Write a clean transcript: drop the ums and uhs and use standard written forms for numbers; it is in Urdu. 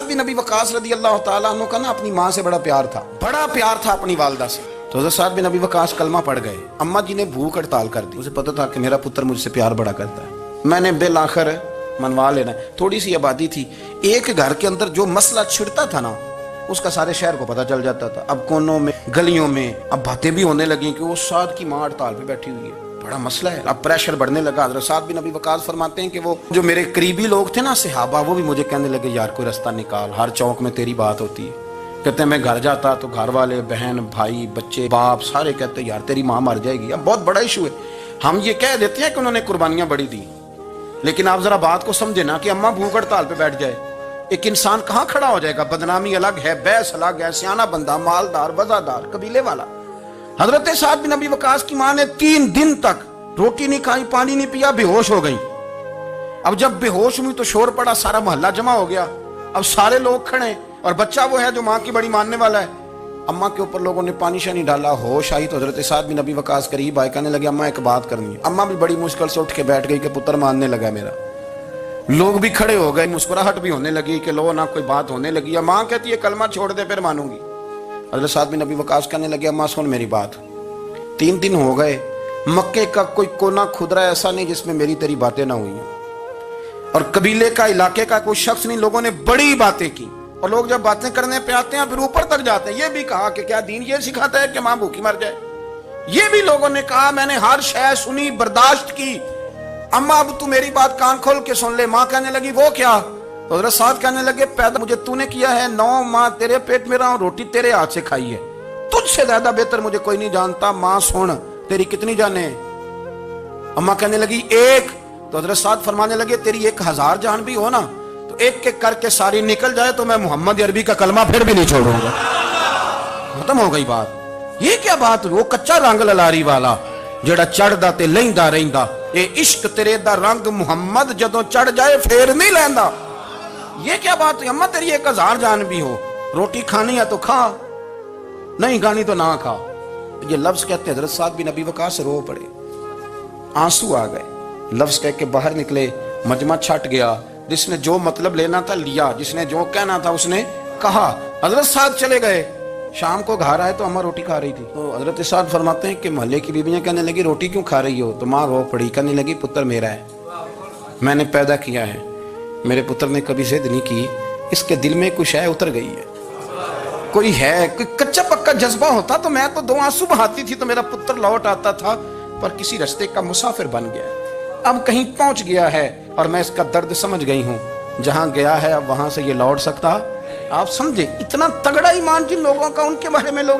بن ابی وقاص رضی اللہ تعالیٰ عنہ کا نا اپنی ماں سے بڑا پیار تھا اپنی والدہ سے. تو حضرت سعد بن ابی وقاص کلمہ پڑھ گئے. اماں جی نے بھوک ہڑتال کر دی. اسے پتا تھا کہ میرا پتر مجھ سے پیار بڑا کرتا ہے, میں نے بالآخر منوا لینا. تھوڑی سی آبادی تھی, ایک گھر کے اندر جو مسئلہ چھڑتا تھا نا اس کا سارے شہر کو پتا چل جاتا تھا. اب کونوں میں گلیوں میں اب باتیں بھی ہونے لگیں کہ وہ سعد کی ماں ہڑتال پہ بیٹھی ہوئی ہے, بڑا مسئلہ ہے. اب پریشر بڑھنے لگا. حضرت سعد بن ابی وقاص فرماتے ہیں کہ وہ جو میرے قریبی لوگ تھے نا صحابہ, وہ بھی مجھے کہنے لگے یار کوئی رستہ نکال, ہر چوک میں تیری بات ہوتی ہے. کہتے ہیں میں گھر جاتا تو گھر والے بہن بھائی بچے باپ سارے کہتے ہیں یار تیری ماں مر جائے گی. اب بہت بڑا ایشو ہے. ہم یہ کہہ دیتے ہیں کہ انہوں نے قربانیاں بڑی دی, لیکن آپ ذرا بات کو سمجھے نا کہ اماں بھوک ہڑتال پہ بیٹھ جائے, ایک انسان کہاں کھڑا ہو جائے گا؟ بدنامی الگ ہے, بحث الگ ہے, سیانہ بندہ مالدار وزادار قبیلے والا. حضرت سعد بن ابی وقاص کی ماں نے 3 دن تک روٹی نہیں کھائی, پانی نہیں پیا, بے ہوش ہو گئی. اب جب بے ہوش ہوئی تو شور پڑا, سارا محلہ جمع ہو گیا. اب سارے لوگ کھڑے اور بچہ وہ ہے جو ماں کی بڑی ماننے والا ہے. اماں کے اوپر لوگوں نے پانی شانی ڈالا, ہوش آئی تو حضرت سعد بن ابی وقاص قریب آئے, کہنے لگے اماں ایک بات کرنی ہے. اماں بھی بڑی مشکل سے اٹھ کے بیٹھ گئی کہ پتر ماننے لگا میرا. لوگ بھی کھڑے ہو گئے, مسکراہٹ بھی ہونے لگی کہ لو نہ کوئی بات ہونے لگی. ماں کہتی ہے کلمہ چھوڑ دے پھر مانوں گی. حضرت سعد بن ابی وقاص کہنے لگے اماں سن میری بات, 3 دن ہو گئے, مکے کا کوئی کونا کھدرا ایسا نہیں جس میں میری تیری باتیں نہ ہوئی ہیں, اور قبیلے کا علاقے کا کوئی شخص نہیں. لوگوں نے بڑی باتیں کی, اور لوگ جب باتیں کرنے پہ آتے ہیں پھر اوپر تک جاتے ہیں. یہ بھی کہا کہ کیا دین یہ سکھاتا ہے کہ ماں بھوکی مر جائے؟ یہ بھی لوگوں نے کہا. میں نے ہر شے سنی, برداشت کی. اماں اب تو میری بات کان کھول کے سن لے. ماں کہنے لگی وہ کیا؟ تو حضرت سعد کہنے لگے پیدا مجھے تو نے کیا ہے, 9 ماہ تیرے پیٹ میں رہا ہوں, روٹی تیرے ہاتھ سے کھائی ہے, تجھ سے زیادہ بہتر مجھے کوئی نہیں جانتا. ماں سن تیری کتنی جانیں؟ اماں کہنے لگی 1. تو حضرت سعد فرمانے لگے تیری 1000 جان بھی ہو نا تو ایک ایک کر کے ساری نکل جائے تو میں محمد عربی کا کلمہ پھر بھی نہیں چھوڑوں گا. ختم ہو گئی بات. یہ کیا بات؟ وہ کچا رنگ للاری والا جڑا چڑھدا تے لیندا رہندا, اے عشق تیرے دا رنگ محمد جدوں چڑھ جائے پھر نہیں لیندا. یہ کیا بات ہے؟ اماں تیری 1000 جان بھی ہو, روٹی کھانی ہے تو کھا, نہیں کھانی تو نہ کھا. یہ لفظ کہتے حضرت سعد بن ابی وقاص رو پڑے, آنسو آ گئے. لفظ کہہ کے باہر نکلے, مجمع چھٹ گیا. جس نے جو مطلب لینا تھا لیا, جس نے جو کہنا تھا اس نے کہا. حضرت سعد چلے گئے. شام کو گھر آئے تو اماں روٹی کھا رہی تھی. تو حضرت سعد فرماتے ہیں کہ محلے کی بیویاں کہنے لگی روٹی کیوں کھا رہی ہو؟ تو ماں رو پڑی, کہنے لگی پتر میرا ہے, میں نے پیدا کیا ہے, میرے پتر نے کبھی ضد نہیں کی, اس کے دل میں کچھ ہے اتر گئی ہے. کوئی ہے کوئی کچا پکا جذبہ ہوتا تو میں تو 2 آنسو بہاتی تھی تو میرا پتر لوٹ آتا تھا, پر کسی رستے کا مسافر بن گیا, اب کہیں پہنچ گیا ہے اور میں اس کا درد سمجھ گئی ہوں. جہاں گیا ہے اب وہاں سے یہ لوٹ سکتا. آپ سمجھے اتنا تگڑا ایمان جن لوگوں کا, ان کے بارے میں لوگ